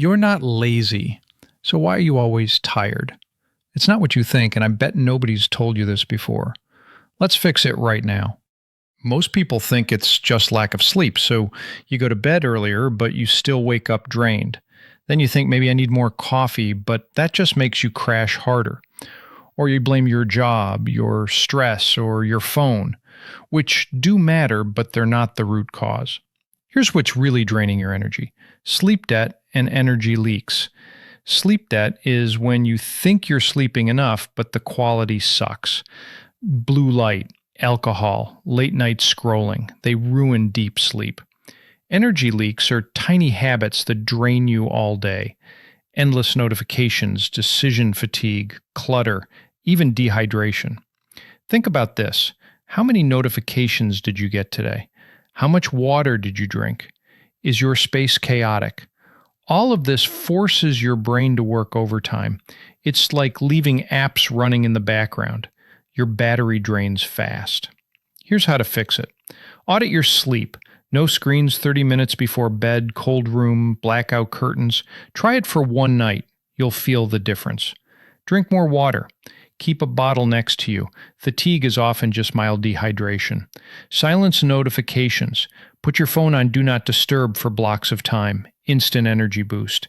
You're not lazy, so why are you always tired? It's not what you think, and I bet nobody's told you this before. Let's fix it right now. Most people think it's just lack of sleep, so you go to bed earlier, but you still wake up drained. Then you think maybe I need more coffee, but that just makes you crash harder. Or you blame your job, your stress, or your phone, which do matter, but they're not the root cause. Here's what's really draining your energy: sleep debt and energy leaks. Sleep debt is when you think you're sleeping enough, but the quality sucks. Blue light, alcohol, late night scrolling, they ruin deep sleep. Energy leaks are tiny habits that drain you all day. Endless notifications, decision fatigue, clutter, even dehydration. Think about this. How many notifications did you get today? How much water did you drink? Is your space chaotic? All of this forces your brain to work overtime. It's like leaving apps running in the background. Your battery drains fast. Here's how to fix it. Audit your sleep. No screens 30 minutes before bed, cold room, blackout curtains. Try it for one night. You'll feel the difference. Drink more water. Keep a bottle next to you. Fatigue is often just mild dehydration. Silence notifications. Put your phone on Do Not Disturb for blocks of time. Instant energy boost.